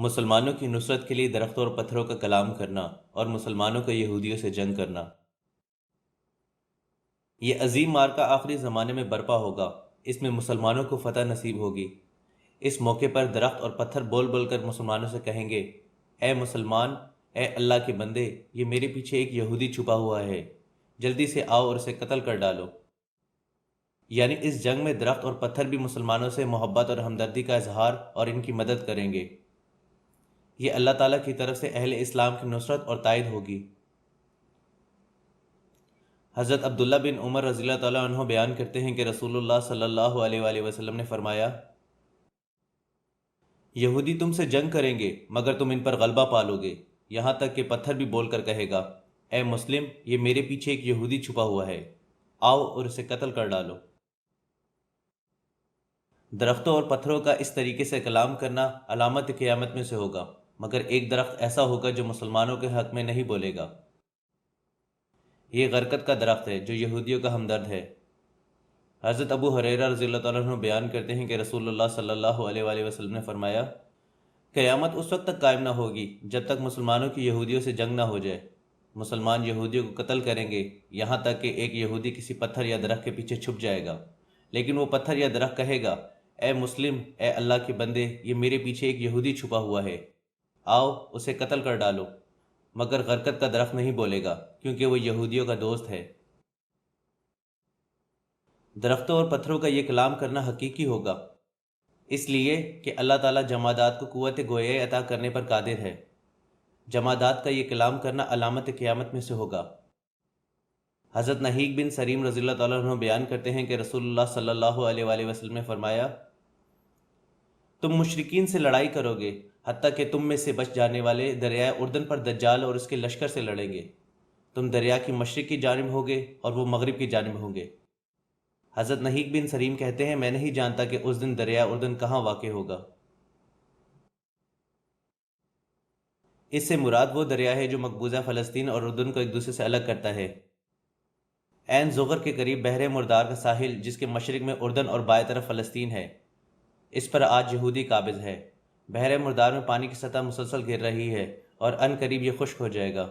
مسلمانوں کی نصرت کے لیے درختوں اور پتھروں کا کلام کرنا اور مسلمانوں کا یہودیوں سے جنگ کرنا۔ یہ عظیم معرکہ آخری زمانے میں برپا ہوگا۔ اس میں مسلمانوں کو فتح نصیب ہوگی۔ اس موقع پر درخت اور پتھر بول بول کر مسلمانوں سے کہیں گے، اے مسلمان، اے اللہ کے بندے، یہ میرے پیچھے ایک یہودی چھپا ہوا ہے، جلدی سے آؤ اور اسے قتل کر ڈالو۔ یعنی اس جنگ میں درخت اور پتھر بھی مسلمانوں سے محبت اور ہمدردی کا اظہار اور ان کی مدد کریں گے۔ یہ اللہ تعالیٰ کی طرف سے اہل اسلام کی نصرت اور تائید ہوگی۔ حضرت عبداللہ بن عمر رضی اللہ تعالیٰ عنہ بیان کرتے ہیں کہ رسول اللہ صلی اللہ علیہ وآلہ وسلم نے فرمایا، یہودی تم سے جنگ کریں گے مگر تم ان پر غلبہ پالو گے، یہاں تک کہ پتھر بھی بول کر کہے گا، اے مسلم، یہ میرے پیچھے ایک یہودی چھپا ہوا ہے، آؤ اور اسے قتل کر ڈالو۔ درختوں اور پتھروں کا اس طریقے سے کلام کرنا علامت قیامت میں سے ہوگا، مگر ایک درخت ایسا ہوگا جو مسلمانوں کے حق میں نہیں بولے گا۔ یہ غرقد کا درخت ہے جو یہودیوں کا ہمدرد ہے۔ حضرت ابو ہریرہ رضی اللہ تعالیٰ عنہ بیان کرتے ہیں کہ رسول اللہ صلی اللہ علیہ وآلہ وسلم نے فرمایا، قیامت اس وقت تک قائم نہ ہوگی جب تک مسلمانوں کی یہودیوں سے جنگ نہ ہو جائے۔ مسلمان یہودیوں کو قتل کریں گے یہاں تک کہ ایک یہودی کسی پتھر یا درخت کے پیچھے چھپ جائے گا، لیکن وہ پتھر یا درخت کہے گا، اے مسلم، اے اللہ کے بندے، یہ میرے پیچھے ایک یہودی چھپا ہوا ہے، آؤ اسے قتل کر ڈالو، مگر غرقد کا درخت نہیں بولے گا کیونکہ وہ یہودیوں کا دوست ہے۔ درختوں اور پتھروں کا یہ کلام کرنا حقیقی ہوگا، اس لیے کہ اللہ تعالیٰ جمادات کو قوت گویائی عطا کرنے پر قادر ہے۔ جمادات کا یہ کلام کرنا علامت قیامت میں سے ہوگا۔ حضرت نہیق بن سریم رضی اللہ تعالیٰ عنہ بیان کرتے ہیں کہ رسول اللہ صلی اللہ علیہ وآلہ وسلم نے فرمایا، تم مشرکین سے لڑائی کرو گے حتیٰ کہ تم میں سے بچ جانے والے دریائے اردن پر دجال اور اس کے لشکر سے لڑیں گے۔ تم دریا کی مشرق کی جانب ہوگے اور وہ مغرب کی جانب ہوں گے۔ حضرت نہیق بن سریم کہتے ہیں، میں نہیں جانتا کہ اس دن دریا اردن کہاں واقع ہوگا۔ اس سے مراد وہ دریا ہے جو مقبوضہ فلسطین اور اردن کو ایک دوسرے سے الگ کرتا ہے۔ عین زغر کے قریب بحر مردار کا ساحل، جس کے مشرق میں اردن اور بائیں طرف فلسطین ہے، اس پر آج یہودی قابض ہے۔ بحر مردار میں پانی کی سطح مسلسل گر رہی ہے اور عن قریب یہ خشک ہو جائے گا۔